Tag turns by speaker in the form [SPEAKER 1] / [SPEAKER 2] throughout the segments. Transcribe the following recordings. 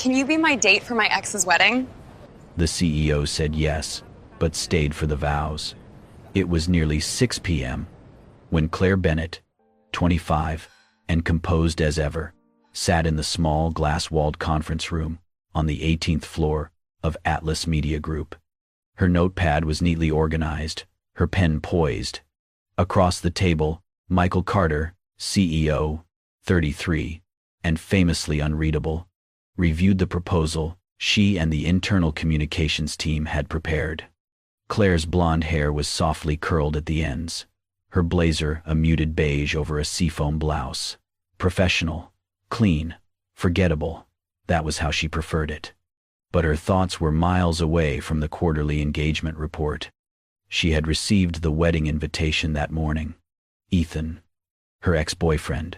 [SPEAKER 1] can you be my date for my ex's wedding?
[SPEAKER 2] The CEO said yes, but stayed for the vows. It was nearly 6 p.m. when Claire Bennett, 25, and composed as ever, sat in the small glass-walled conference room on the 18th floor of Atlas Media Group. Her notepad was neatly organized, her pen poised. Across the table, Michael Carter, CEO, 33, and famously unreadable, reviewed the proposal she and the internal communications team had prepared. Claire's blonde hair was softly curled at the ends, her blazer a muted beige over a seafoam blouse. Professional, clean, forgettable, that was how she preferred it. But her thoughts were miles away from the quarterly engagement report. She had received the wedding invitation that morning. Ethan, her ex-boyfriend,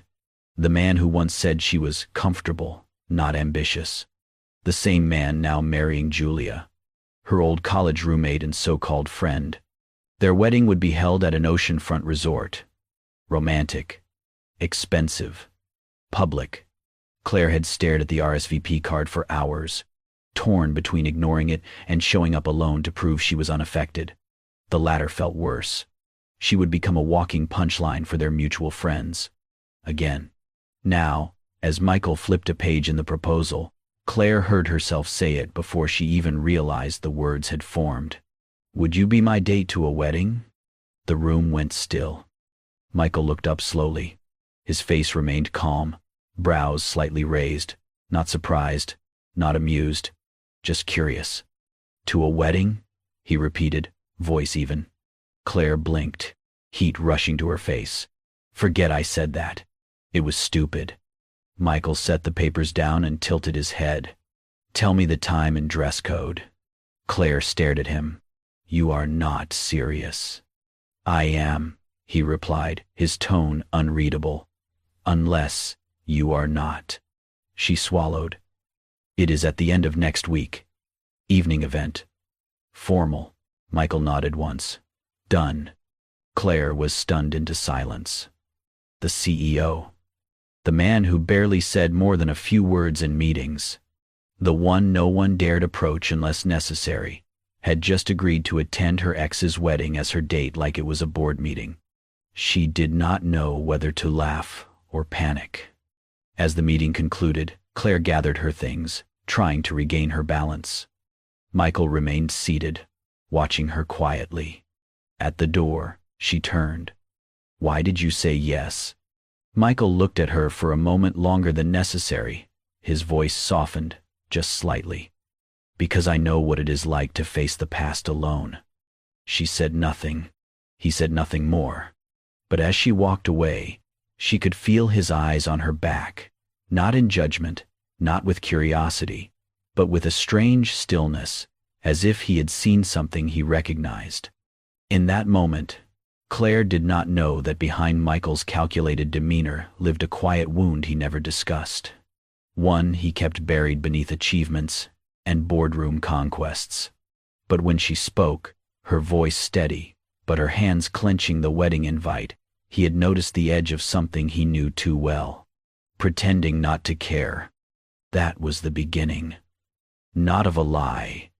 [SPEAKER 2] the man who once said she was comfortable, not ambitious, the same man now marrying Julia, her old college roommate and so-called friend. Their wedding would be held at an oceanfront resort. Romantic, expensive, public. Claire had stared at the RSVP card for hours, torn between ignoring it and showing up alone to prove she was unaffected. The latter felt worse. She would become a walking punchline for their mutual friends. Again. Now, as Michael flipped a page in the proposal, Claire heard herself say it before she even realized the words had formed. "Would you be my date to a wedding?" The room went still. Michael looked up slowly. His face remained calm, brows slightly raised, not surprised, not amused, just curious. "To a wedding?" he repeated, voice even. Claire blinked, heat rushing to her face. "Forget I said that. It was stupid." Michael set the papers down and tilted his head. "Tell me the time and dress code." Claire stared at him. "You are not serious." "I am," he replied, his tone unreadable. "Unless you are not." She swallowed. "It is at the end of next week. Evening event. Formal." Michael nodded once. "Done." Claire was stunned into silence. The CEO. The man who barely said more than a few words in meetings. The one no one dared approach unless necessary, had just agreed to attend her ex's wedding as her date like it was a board meeting. She did not know whether to laugh or panic. As the meeting concluded, Claire gathered her things, trying to regain her balance. Michael remained seated, watching her quietly. At the door, she turned. "Why did you say yes?" Michael looked at her for a moment longer than necessary. His voice softened, just slightly. "Because I know what it is like to face the past alone." She said nothing. He said nothing more. But as she walked away, she could feel his eyes on her back, not in judgment, not with curiosity, but with a strange stillness, as if he had seen something he recognized. In that moment, Claire did not know that behind Michael's calculated demeanor lived a quiet wound he never discussed. One he kept buried beneath achievements and boardroom conquests. But when she spoke, her voice steady, but her hands clenching the wedding invite, he had noticed the edge of something he knew too well. Pretending not to care. That was the beginning. Not of a lie,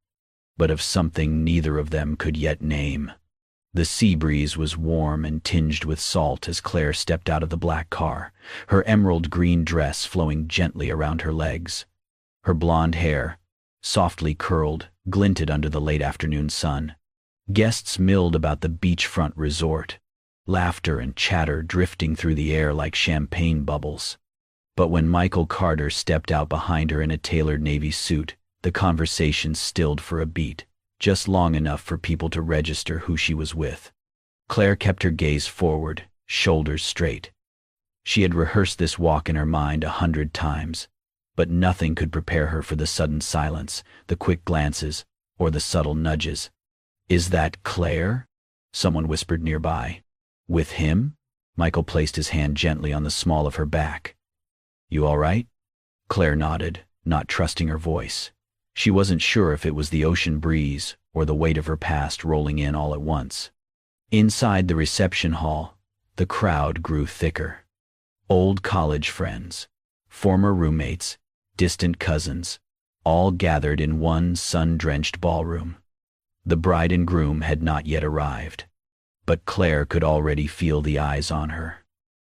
[SPEAKER 2] but of something neither of them could yet name. The sea breeze was warm and tinged with salt as Claire stepped out of the black car, her emerald green dress flowing gently around her legs. Her blonde hair, softly curled, glinted under the late afternoon sun. Guests milled about the beachfront resort, laughter and chatter drifting through the air like champagne bubbles. But when Michael Carter stepped out behind her in a tailored navy suit, the conversation stilled for a beat, just long enough for people to register who she was with. Claire kept her gaze forward, shoulders straight. She had rehearsed this walk in her mind 100 times, but nothing could prepare her for the sudden silence, the quick glances, or the subtle nudges. "Is that Claire?" someone whispered nearby. "With him?" Michael placed his hand gently on the small of her back. "You all right?" Claire nodded, not trusting her voice. She wasn't sure if it was the ocean breeze or the weight of her past rolling in all at once. Inside the reception hall, the crowd grew thicker. Old college friends, former roommates, distant cousins, all gathered in one sun-drenched ballroom. The bride and groom had not yet arrived, but Claire could already feel the eyes on her.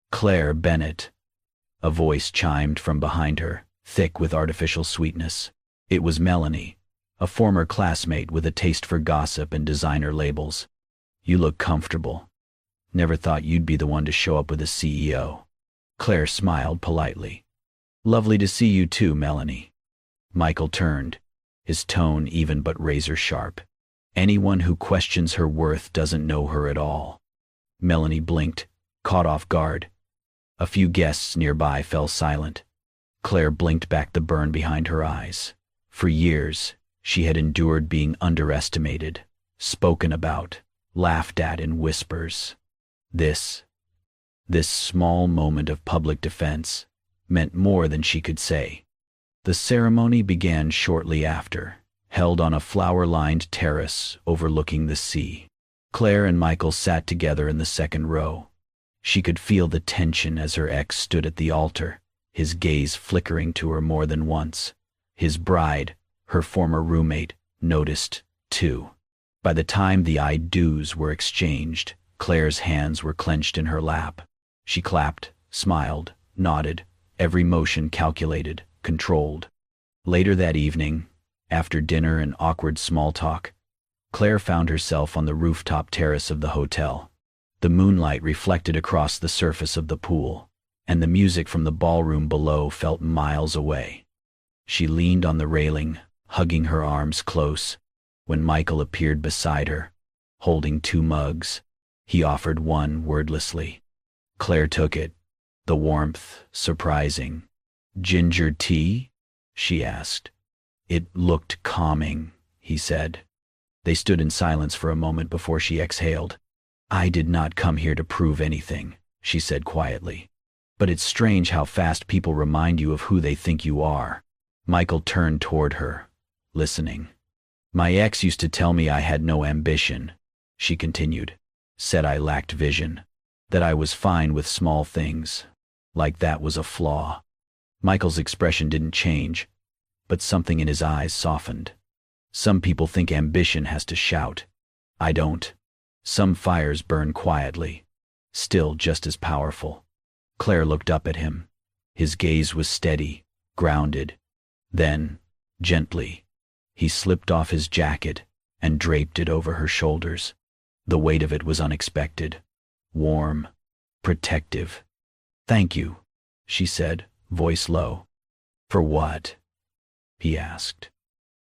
[SPEAKER 2] "Claire Bennett," a voice chimed from behind her, thick with artificial sweetness. It was Melanie, a former classmate with a taste for gossip and designer labels. "You look comfortable. Never thought you'd be the one to show up with a CEO." Claire smiled politely. "Lovely to see you too, Melanie." Michael turned, his tone even but razor sharp. "Anyone who questions her worth doesn't know her at all." Melanie blinked, caught off guard. A few guests nearby fell silent. Claire blinked back the burn behind her eyes. For years, she had endured being underestimated, spoken about, laughed at in whispers. This small moment of public defense meant more than she could say. The ceremony began shortly after, held on a flower-lined terrace overlooking the sea. Claire and Michael sat together in the second row. She could feel the tension as her ex stood at the altar, his gaze flickering to her more than once. His bride, her former roommate, noticed, too. By the time the I do's were exchanged, Claire's hands were clenched in her lap. She clapped, smiled, nodded, every motion calculated, controlled. Later that evening, after dinner and awkward small talk, Claire found herself on the rooftop terrace of the hotel. The moonlight reflected across the surface of the pool, and the music from the ballroom below felt miles away. She leaned on the railing, hugging her arms close, when Michael appeared beside her, holding 2 mugs. He offered one wordlessly. Claire took it, the warmth surprising. "Ginger tea?" she asked. "It looked calming," he said. They stood in silence for a moment before she exhaled. "I did not come here to prove anything," she said quietly. "But it's strange how fast people remind you of who they think you are." Michael turned toward her, listening. "My ex used to tell me I had no ambition," she continued. "Said I lacked vision, that I was fine with small things, like that was a flaw." Michael's expression didn't change, but something in his eyes softened. "Some people think ambition has to shout. I don't. Some fires burn quietly, still just as powerful." Claire looked up at him. His gaze was steady, grounded. Then, gently, he slipped off his jacket and draped it over her shoulders. The weight of it was unexpected, warm, protective. "Thank you," she said, voice low. "For what?" he asked.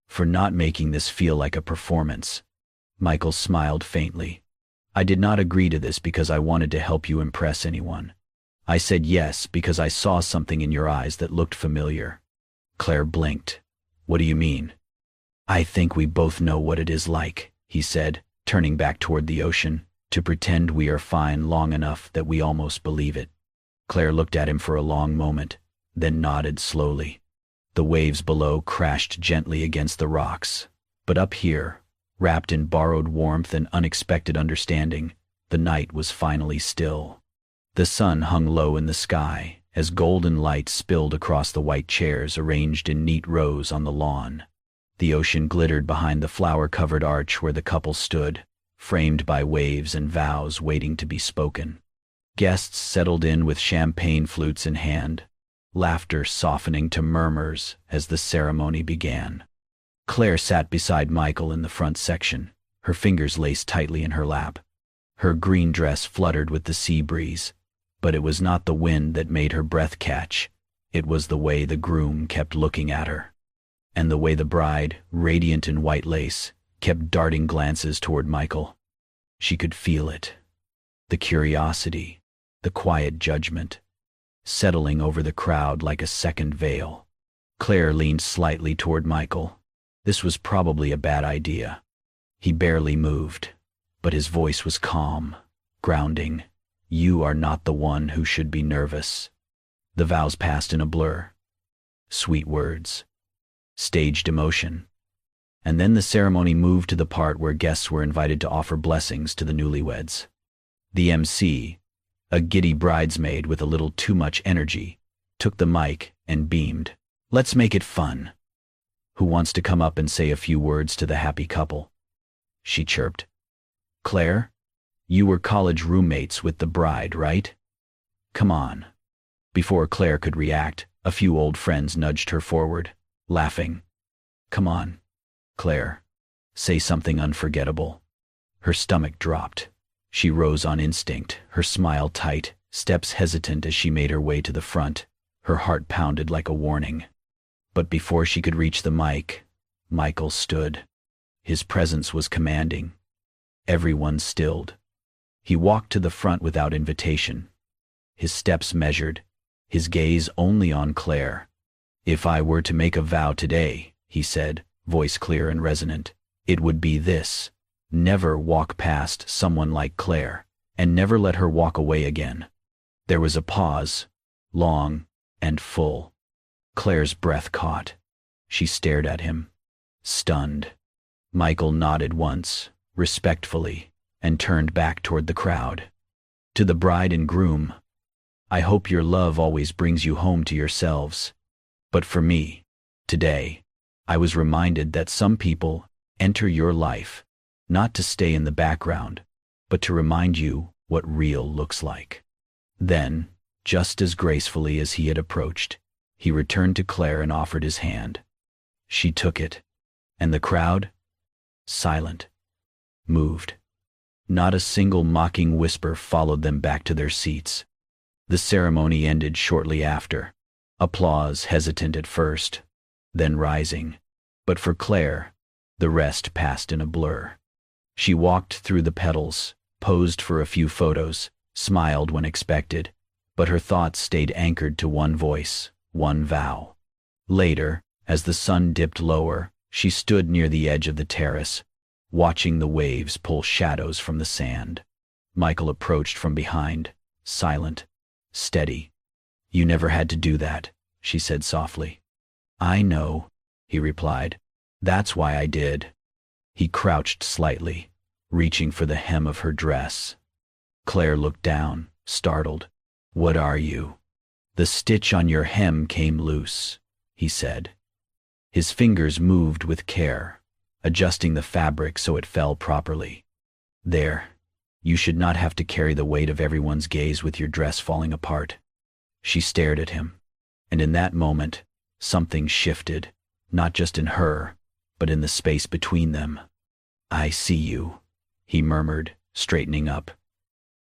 [SPEAKER 2] "For not making this feel like a performance." Michael smiled faintly. "I did not agree to this because I wanted to help you impress anyone. I said yes because I saw something in your eyes that looked familiar." Claire blinked. "What do you mean?" "I think we both know what it is like," he said, turning back toward the ocean, "to pretend we are fine long enough that we almost believe it." Claire looked at him for a long moment, then nodded slowly. The waves below crashed gently against the rocks, but up here, wrapped in borrowed warmth and unexpected understanding, the night was finally still. The sun hung low in the sky as golden light spilled across the white chairs arranged in neat rows on the lawn. The ocean glittered behind the flower-covered arch where the couple stood, framed by waves and vows waiting to be spoken. Guests settled in with champagne flutes in hand, laughter softening to murmurs as the ceremony began. Claire sat beside Michael in the front section, her fingers laced tightly in her lap. Her green dress fluttered with the sea breeze, but it was not the wind that made her breath catch. It was the way the groom kept looking at her, and the way the bride, radiant in white lace, kept darting glances toward Michael. She could feel it. The curiosity, the quiet judgment, settling over the crowd like a second veil. Claire leaned slightly toward Michael. This was probably a bad idea. He barely moved, but his voice was calm, grounding. "You are not the one who should be nervous." The vows passed in a blur. Sweet words, staged emotion. And then the ceremony moved to the part where guests were invited to offer blessings to the newlyweds. The MC, a giddy bridesmaid with a little too much energy, took the mic and beamed. "Let's make it fun." Who wants to come up and say a few words to the happy couple? She chirped. Claire, you were college roommates with the bride, right? Come on. Before Claire could react, a few old friends nudged her forward, laughing. Come on, Claire. Say something unforgettable. Her stomach dropped. She rose on instinct, her smile tight, steps hesitant as she made her way to the front. Her heart pounded like a warning. But before she could reach the mic, Michael stood. His presence was commanding. Everyone stilled. He walked to the front without invitation. His steps measured, his gaze only on Claire. If I were to make a vow today, he said, voice clear and resonant, it would be this: never walk past someone like Claire, and never let her walk away again. There was a pause, long and full. Claire's breath caught. She stared at him, stunned. Michael nodded once, respectfully, and turned back toward the crowd. To the bride and groom, I hope your love always brings you home to yourselves. But for me, today, I was reminded that some people enter your life, not to stay in the background, but to remind you what real looks like. Then, just as gracefully as he had approached, he returned to Claire and offered his hand. She took it, and the crowd, silent, moved. Not a single mocking whisper followed them back to their seats. The ceremony ended shortly after. Applause hesitant at first, then rising. But for Claire, the rest passed in a blur. She walked through the petals, posed for a few photos, smiled when expected, but her thoughts stayed anchored to one voice, one vow. Later, as the sun dipped lower, she stood near the edge of the terrace, watching the waves pull shadows from the sand. Michael approached from behind, silent, steady. You never had to do that, she said softly. I know, he replied. That's why I did. He crouched slightly, reaching for the hem of her dress. Claire looked down, startled. What are you? The stitch on your hem came loose, he said. His fingers moved with care, adjusting the fabric so it fell properly. There, you should not have to carry the weight of everyone's gaze with your dress falling apart. She stared at him, and in that moment, something shifted, not just in her, but in the space between them. I see you, he murmured, straightening up.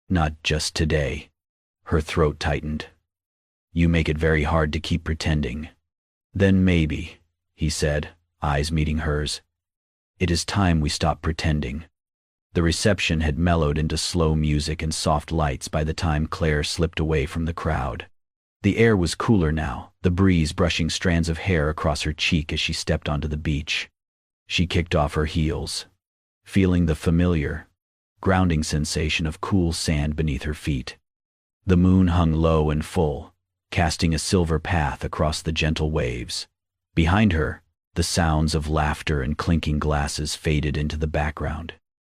[SPEAKER 2] Not just today. Her throat tightened. You make it very hard to keep pretending. Then maybe, he said, eyes meeting hers. It is time we stop pretending. The reception had mellowed into slow music and soft lights by the time Claire slipped away from the crowd. The air was cooler now, the breeze brushing strands of hair across her cheek as she stepped onto the beach. She kicked off her heels, feeling the familiar, grounding sensation of cool sand beneath her feet. The moon hung low and full, casting a silver path across the gentle waves. Behind her, the sounds of laughter and clinking glasses faded into the background.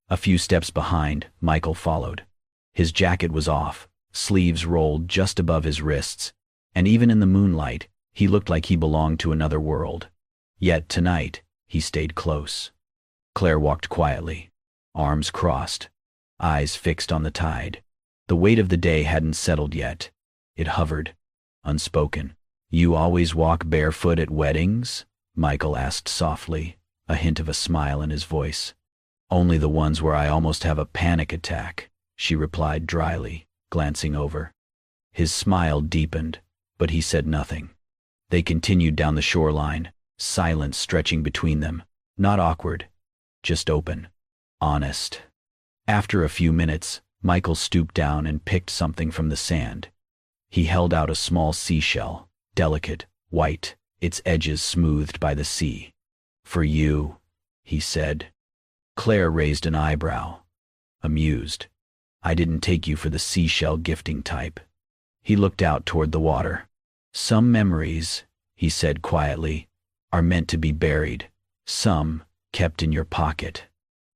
[SPEAKER 2] A few steps behind, Michael followed. His jacket was off, sleeves rolled just above his wrists, and even in the moonlight, he looked like he belonged to another world. Yet tonight, he stayed close. Claire walked quietly, arms crossed, eyes fixed on the tide. The weight of the day hadn't settled yet. It hovered, unspoken. You always walk barefoot at weddings? Michael asked softly, a hint of a smile in his voice. Only the ones where I almost have a panic attack, she replied dryly, glancing over. His smile deepened, but he said nothing. They continued down the shoreline, silence stretching between them, not awkward, just open, honest. After a few minutes, Michael stooped down and picked something from the sand. He held out a small seashell, delicate, white, its edges smoothed by the sea. For you, he said. Claire raised an eyebrow, amused. I didn't take you for the seashell gifting type. He looked out toward the water. Some memories, he said quietly, are meant to be buried, some kept in your pocket.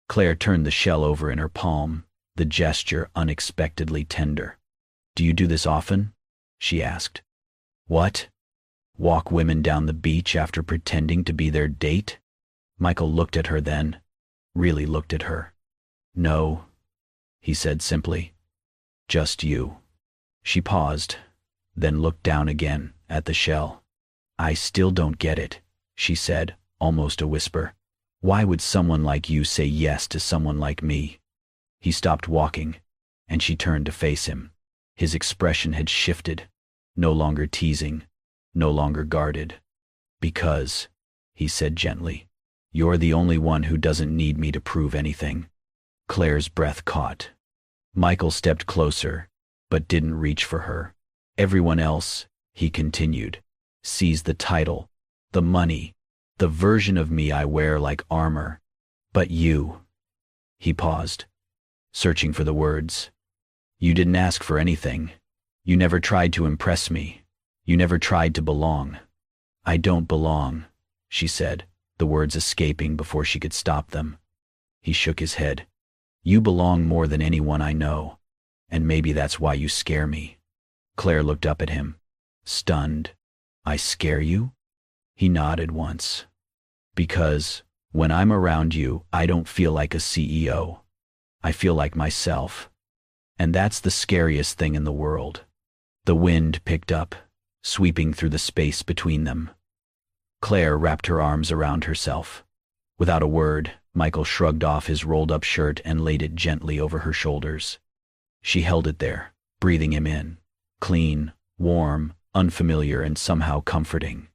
[SPEAKER 2] Claire turned the shell over in her palm, the gesture unexpectedly tender. Do you do this often? She asked. What? Walk women down the beach after pretending to be their date? Michael looked at her then, really looked at her. No, he said simply. Just you. She paused, then looked down again at the shell. I still don't get it, she said, almost a whisper. Why would someone like you say yes to someone like me? He stopped walking, and she turned to face him. His expression had shifted, no longer teasing, no longer guarded. Because, he said gently, you're the only one who doesn't need me to prove anything. Claire's breath caught. Michael stepped closer, but didn't reach for her. Everyone else, he continued, sees the title, the money, the version of me I wear like armor. But you. He paused, searching for the words. You didn't ask for anything. You never tried to impress me. You never tried to belong. I don't belong, she said, the words escaping before she could stop them. He shook his head. You belong more than anyone I know, and maybe that's why you scare me. Claire looked up at him, stunned. I scare you? He nodded once. Because, when I'm around you, I don't feel like a CEO. I feel like myself. And that's the scariest thing in the world. The wind picked up, sweeping through the space between them. Claire wrapped her arms around herself. Without a word, Michael shrugged off his rolled-up shirt and laid it gently over her shoulders. She held it there, breathing him in, clean, warm, unfamiliar, and somehow comforting.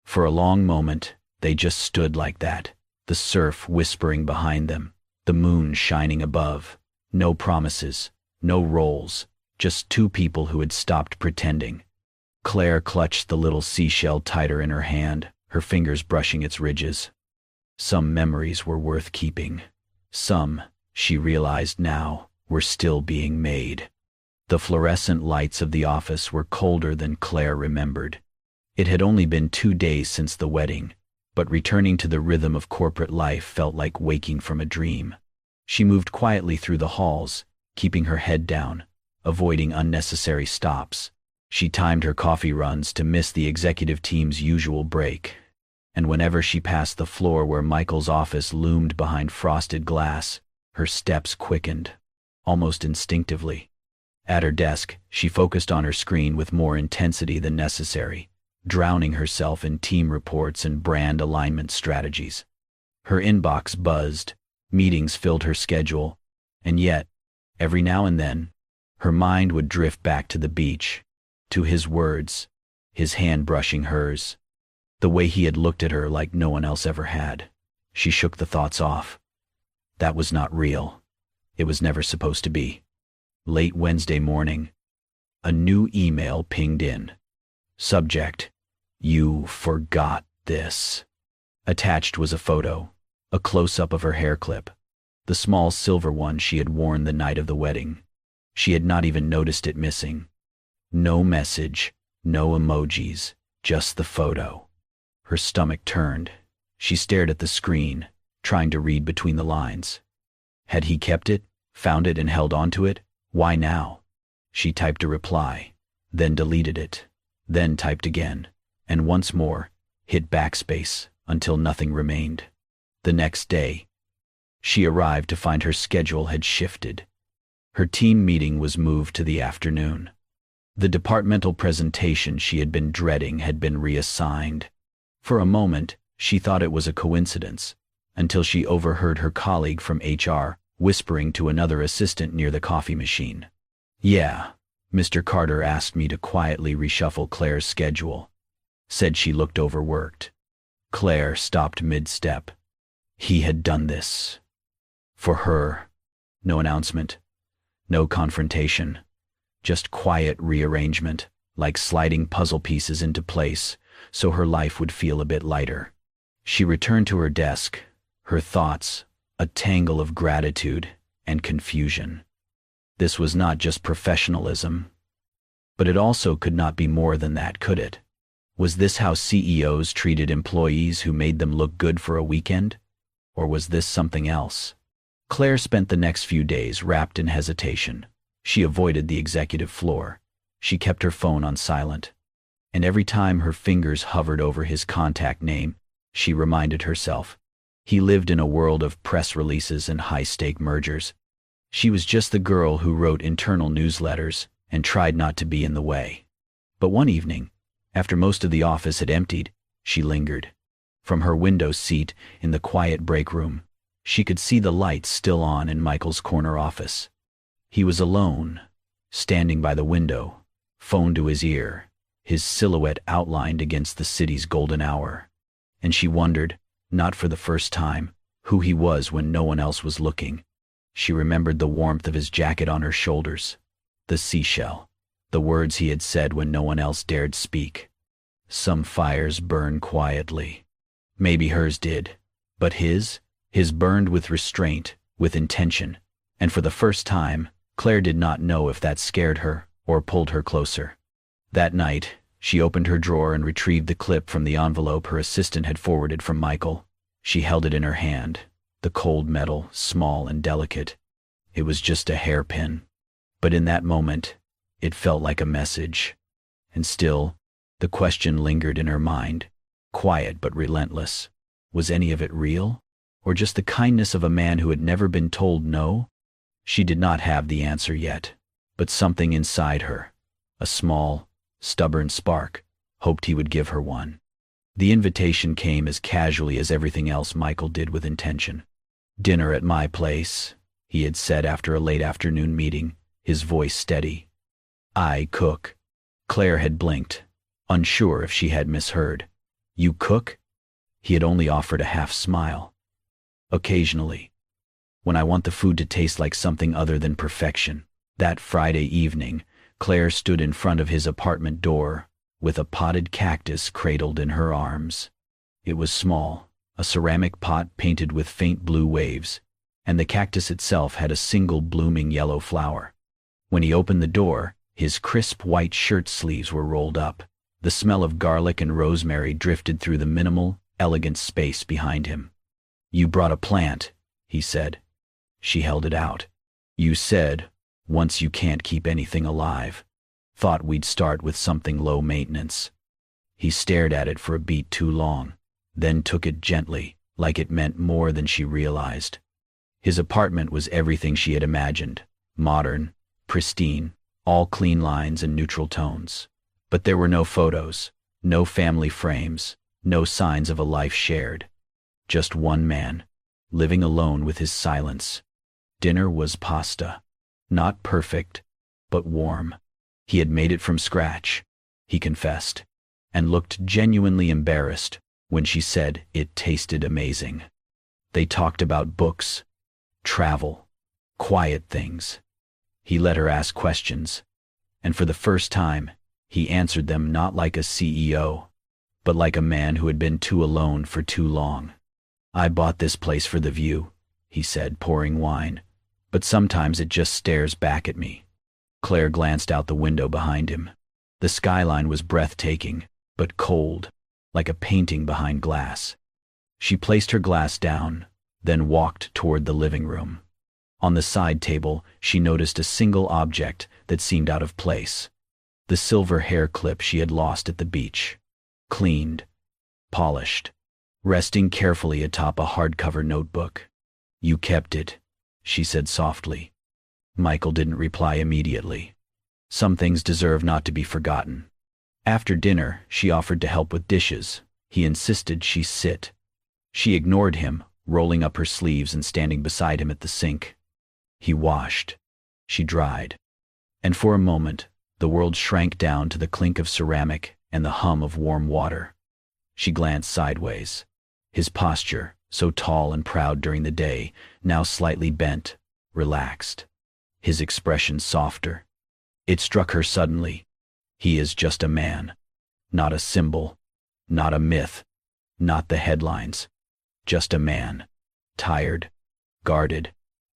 [SPEAKER 2] For a long moment, they just stood like that, the surf whispering behind them, the moon shining above. No promises, no roles, just two people who had stopped pretending. Claire clutched the little seashell tighter in her hand, her fingers brushing its ridges. Some memories were worth keeping. Some, she realized now, were still being made. The fluorescent lights of the office were colder than Claire remembered. It had only been 2 days since the wedding, but returning to the rhythm of corporate life felt like waking from a dream. She moved quietly through the halls, keeping her head down, avoiding unnecessary stops. She timed her coffee runs to miss the executive team's usual break, and whenever she passed the floor where Michael's office loomed behind frosted glass, her steps quickened, almost instinctively. At her desk, she focused on her screen with more intensity than necessary, drowning herself in team reports and brand alignment strategies. Her inbox buzzed, meetings filled her schedule, and yet, every now and then, her mind would drift back to the beach, to his words, his hand brushing hers, the way he had looked at her like no one else ever had. She shook the thoughts off. That was not real. It was never supposed to be. Late Wednesday morning, a new email pinged in. Subject: You forgot this. Attached was a photo, a close-up of her hair clip, the small silver one she had worn the night of the wedding. She had not even noticed it missing. No message, no emojis, just the photo. Her stomach turned. She stared at the screen, trying to read between the lines. Had he kept it, found it, and held on to it? Why now? She typed a reply, then deleted it, then typed again, and once more, hit backspace until nothing remained. The next day, she arrived to find her schedule had shifted. Her team meeting was moved to the afternoon. The departmental presentation she had been dreading had been reassigned. For a moment, she thought it was a coincidence, until she overheard her colleague from HR whispering to another assistant near the coffee machine. Yeah, Mr. Carter asked me to quietly reshuffle Claire's schedule. Said she looked overworked. Claire stopped mid-step. He had done this. For her. No announcement. No confrontation. Just quiet rearrangement, like sliding puzzle pieces into place, so her life would feel a bit lighter. She returned to her desk, her thoughts a tangle of gratitude and confusion. This was not just professionalism, but it also could not be more than that, could it? Was this how CEOs treated employees who made them look good for a weekend? Or was this something else? Claire spent the next few days wrapped in hesitation. She avoided the executive floor. She kept her phone on silent. And every time her fingers hovered over his contact name, she reminded herself, he lived in a world of press releases and high-stake mergers. She was just the girl who wrote internal newsletters and tried not to be in the way. But one evening, after most of the office had emptied, she lingered. From her window seat in the quiet break room, she could see the lights still on in Michael's corner office. He was alone, standing by the window, phone to his ear, his silhouette outlined against the city's golden hour. And she wondered, not for the first time, who he was when no one else was looking. She remembered the warmth of his jacket on her shoulders, the seashell, the words he had said when no one else dared speak. Some fires burn quietly. Maybe hers did, but his burned with restraint, with intention, and for the first time, Claire did not know if that scared her or pulled her closer. That night, she opened her drawer and retrieved the clip from the envelope her assistant had forwarded from Michael. She held it in her hand, the cold metal, small and delicate. It was just a hairpin. But in that moment, it felt like a message. And still, the question lingered in her mind, quiet but relentless. Was any of it real? Or just the kindness of a man who had never been told no? She did not have the answer yet, but something inside her, a small, stubborn spark, hoped he would give her one. The invitation came as casually as everything else Michael did with intention. "Dinner at my place," he had said after a late afternoon meeting, his voice steady. "I cook." Claire had blinked, unsure if she had misheard. "You cook?" He had only offered a half smile. "Occasionally. When I want the food to taste like something other than perfection." That Friday evening, Claire stood in front of his apartment door, with a potted cactus cradled in her arms. It was small, a ceramic pot painted with faint blue waves, and the cactus itself had a single blooming yellow flower. When he opened the door, his crisp white shirt sleeves were rolled up. The smell of garlic and rosemary drifted through the minimal, elegant space behind him. "You brought a plant," he said. She held it out. "You said, once you can't keep anything alive. Thought we'd start with something low maintenance." He stared at it for a beat too long, then took it gently, like it meant more than she realized. His apartment was everything she had imagined, modern, pristine, all clean lines and neutral tones. But there were no photos, no family frames, no signs of a life shared. Just one man, living alone with his silence. Dinner was pasta. Not perfect, but warm. He had made it from scratch, he confessed, and looked genuinely embarrassed when she said it tasted amazing. They talked about books, travel, quiet things. He let her ask questions, and for the first time, he answered them not like a CEO, but like a man who had been too alone for too long. "I bought this place for the view," he said, pouring wine, "but sometimes it just stares back at me." Claire glanced out the window behind him. The skyline was breathtaking, but cold, like a painting behind glass. She placed her glass down, then walked toward the living room. On the side table, she noticed a single object that seemed out of place. The silver hair clip she had lost at the beach. Cleaned, polished, resting carefully atop a hardcover notebook. "You kept it," she said softly. Michael didn't reply immediately. Some things deserve not to be forgotten. After dinner, she offered to help with dishes. He insisted she sit. She ignored him, rolling up her sleeves and standing beside him at the sink. He washed. She dried. And for a moment, the world shrank down to the clink of ceramic and the hum of warm water. She glanced sideways. His posture, so tall and proud during the day, now slightly bent, relaxed. His expression softer. It struck her suddenly. He is just a man. Not a symbol. Not a myth. Not the headlines. Just a man. Tired. Guarded.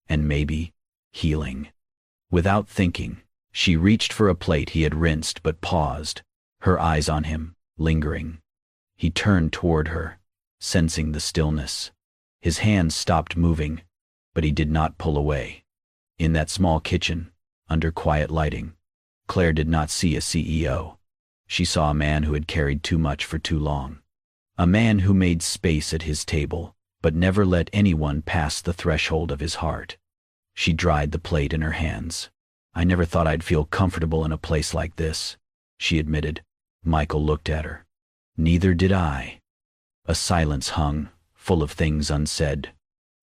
[SPEAKER 2] And maybe healing. Without thinking, she reached for a plate he had rinsed but paused, her eyes on him, lingering. He turned toward her, sensing the stillness. His hands stopped moving, but he did not pull away. In that small kitchen, under quiet lighting, Claire did not see a CEO. She saw a man who had carried too much for too long. A man who made space at his table, but never let anyone pass the threshold of his heart. She dried the plate in her hands. "I never thought I'd feel comfortable in a place like this," she admitted. Michael looked at her. "Neither did I." A silence hung, full of things unsaid.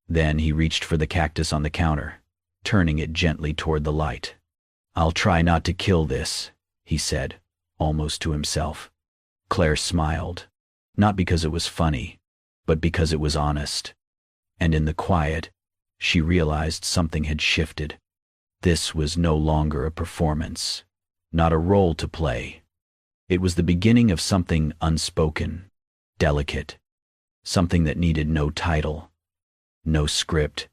[SPEAKER 2] Then he reached for the cactus on the counter, turning it gently toward the light. "I'll try not to kill this," he said, almost to himself. Claire smiled, not because it was funny, but because it was honest. And in the quiet, she realized something had shifted. This was no longer a performance, not a role to play. It was the beginning of something unspoken, delicate, something that needed no title, no script,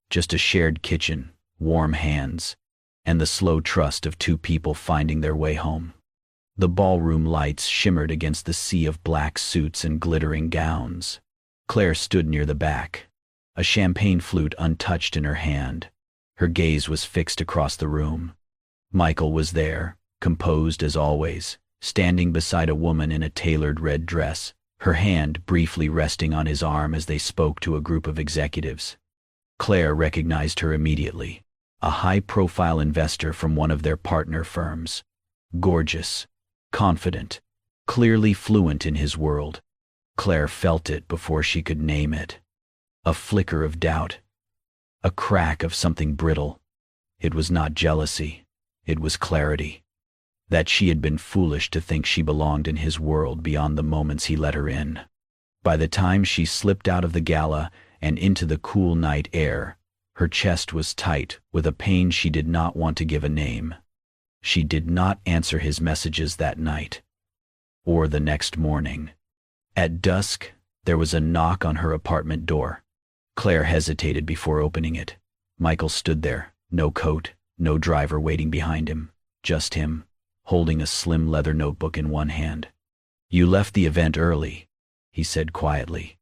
[SPEAKER 2] just a shared kitchen, warm hands, and the slow trust of two people finding their way home. The ballroom lights shimmered against the sea of black suits and glittering gowns. Claire stood near the back, a champagne flute untouched in her hand. Her gaze was fixed across the room. Michael was there, composed as always, standing beside a woman in a tailored red dress, her hand briefly resting on his arm as they spoke to a group of executives. Claire recognized her immediately, a high-profile investor from one of their partner firms. Gorgeous, confident, clearly fluent in his world. Claire felt it before she could name it. A flicker of doubt, a crack of something brittle. It was not jealousy, it was clarity. That she had been foolish to think she belonged in his world beyond the moments he let her in. By the time she slipped out of the gala and into the cool night air, her chest was tight with a pain she did not want to give a name. She did not answer his messages that night, or the next morning. At dusk, there was a knock on her apartment door. Claire hesitated before opening it. Michael stood there, no coat, no driver waiting behind him, just him, holding a slim leather notebook in one hand. "You left the event early," he said quietly.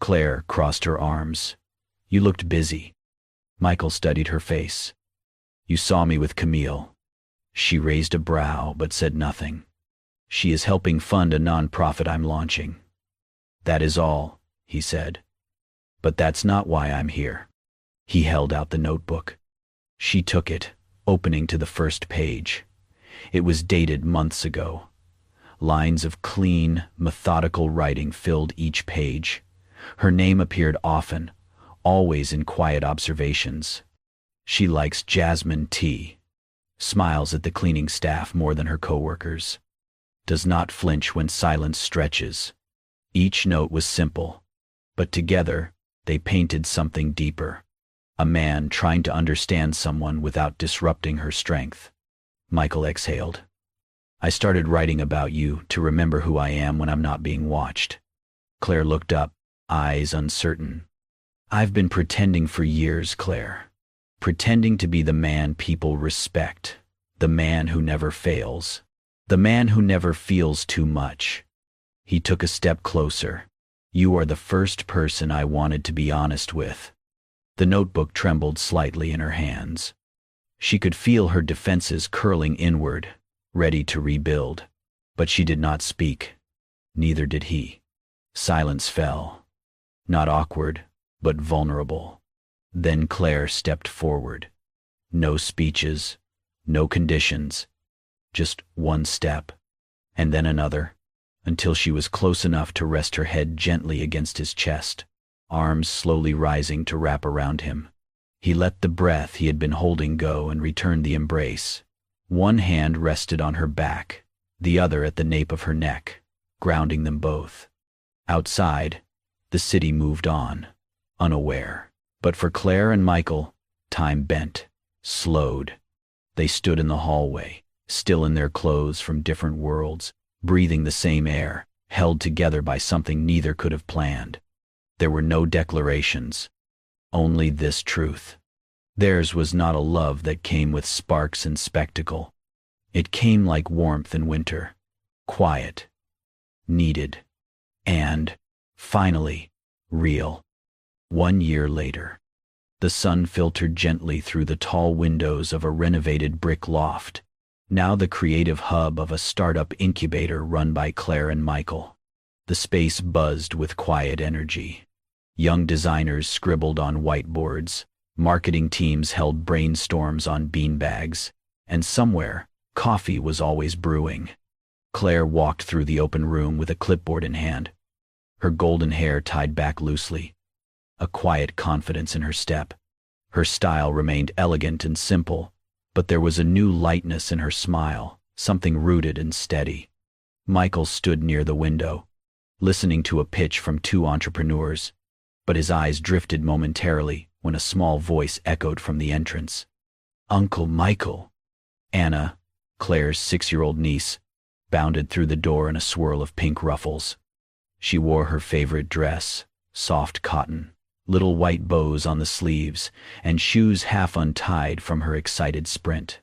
[SPEAKER 2] Claire crossed her arms. "You looked busy." Michael studied her face. "You saw me with Camille." She raised a brow but said nothing. "She is helping fund a non-profit I'm launching." "That is all," he said. "But that's not why I'm here." He held out the notebook. She took it, opening to the first page. It was dated months ago. Lines of clean, methodical writing filled each page. Her name appeared often, always in quiet observations. She likes jasmine tea, smiles at the cleaning staff more than her coworkers, does not flinch when silence stretches. Each note was simple, but together they painted something deeper. A man trying to understand someone without disrupting her strength. Michael exhaled. "I started writing about you to remember who I am when I'm not being watched." Claire looked up, eyes uncertain. "I've been pretending for years, Claire. Pretending to be the man people respect, the man who never fails, the man who never feels too much." He took a step closer. "You are the first person I wanted to be honest with." The notebook trembled slightly in her hands. She could feel her defenses curling inward, ready to rebuild. But she did not speak. Neither did he. Silence fell. Not awkward, but vulnerable. Then Claire stepped forward. No speeches, no conditions. Just one step, and then another, until she was close enough to rest her head gently against his chest, arms slowly rising to wrap around him. He let the breath he had been holding go and returned the embrace. One hand rested on her back, the other at the nape of her neck, grounding them both. Outside, the city moved on, unaware. But for Claire and Michael, time bent, slowed. They stood in the hallway, still in their clothes from different worlds, breathing the same air, held together by something neither could have planned. There were no declarations, only this truth. Theirs was not a love that came with sparks and spectacle. It came like warmth in winter, quiet, needed, and, finally, real. 1 year later, the sun filtered gently through the tall windows of a renovated brick loft. now the creative hub of a startup incubator run by Claire and Michael. The space buzzed with quiet energy. Young designers scribbled on whiteboards, marketing teams held brainstorms on beanbags, and somewhere, coffee was always brewing. Claire walked through the open room with a clipboard in hand, her golden hair tied back loosely, a quiet confidence in her step. Her style remained elegant and simple, but there was a new lightness in her smile, something rooted and steady. Michael stood near the window, listening to a pitch from two entrepreneurs, but his eyes drifted momentarily when a small voice echoed from the entrance. "Uncle Michael!" Anna, Claire's 6-year-old niece, bounded through the door in a swirl of pink ruffles. She wore her favorite dress, soft cotton, little white bows on the sleeves, and shoes half untied from her excited sprint.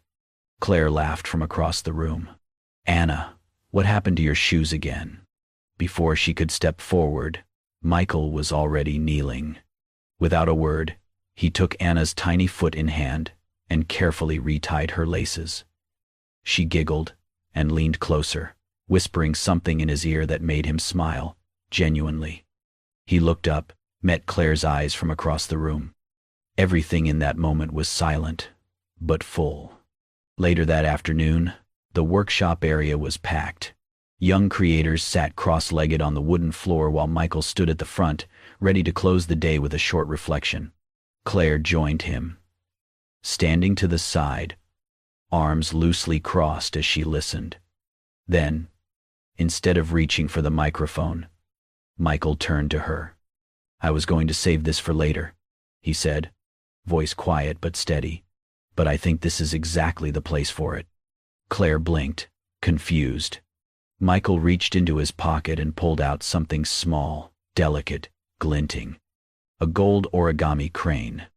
[SPEAKER 2] Claire laughed from across the room. "Anna, what happened to your shoes again?" Before she could step forward, Michael was already kneeling. Without a word, he took Anna's tiny foot in hand and carefully retied her laces. She giggled and leaned closer, whispering something in his ear that made him smile, genuinely. He looked up, met Claire's eyes from across the room. Everything in that moment was silent, but full. Later that afternoon, the workshop area was packed. Young creators sat cross-legged on the wooden floor while Michael stood at the front, ready to close the day with a short reflection. Claire joined him, standing to the side, arms loosely crossed as she listened. Then, instead of reaching for the microphone, Michael turned to her. "I was going to save this for later," he said, voice quiet but steady, "but I think this is exactly the place for it." Claire blinked, confused. Michael reached into his pocket and pulled out something small, delicate, glinting. A gold origami crane.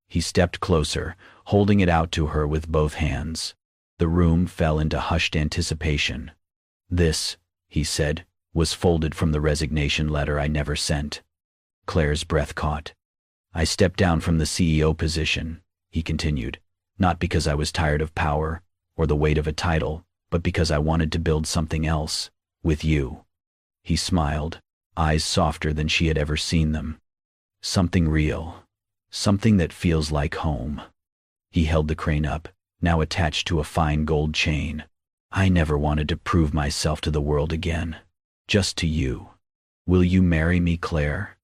[SPEAKER 2] He stepped closer, holding it out to her with both hands. The room fell into hushed anticipation. "This," he said, "was folded from the resignation letter I never sent." Claire's breath caught. "I stepped down from the CEO position," he continued, "not because I was tired of power or the weight of a title, but because I wanted to build something else, with you." He smiled, eyes softer than she had ever seen them. "Something real, something that feels like home." He held the crane up, now attached to a fine gold chain. "I never wanted to prove myself to the world again, just to you. Will you marry me, Claire?"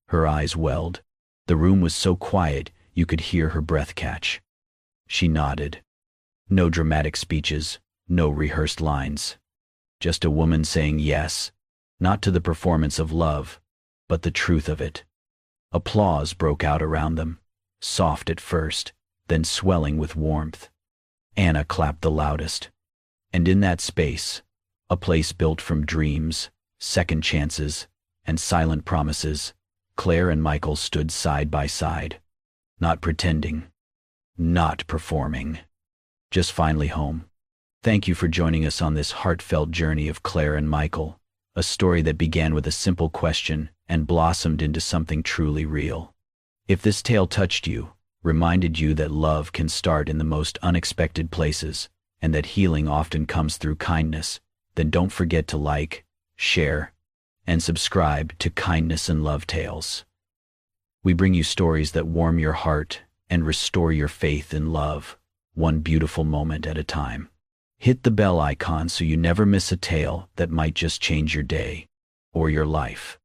[SPEAKER 2] Her eyes welled. The room was so quiet you could hear her breath catch. She nodded. No dramatic speeches, no rehearsed lines. Just a woman saying yes, not to the performance of love, but the truth of it. Applause broke out around them, soft at first, then swelling with warmth. Anna clapped the loudest. And in that space, a place built from dreams, second chances, and silent promises, Claire and Michael stood side by side, not pretending, not performing, just finally home. Thank you for joining us on this heartfelt journey of Claire and Michael, a story that began with a simple question and blossomed into something truly real. If this tale touched you, reminded you that love can start in the most unexpected places, and that healing often comes through kindness, then don't forget to like, share, and subscribe to Kindness and Love Tales. We bring you stories that warm your heart and restore your faith in love, one beautiful moment at a time. Hit the bell icon so you never miss a tale that might just change your day or your life.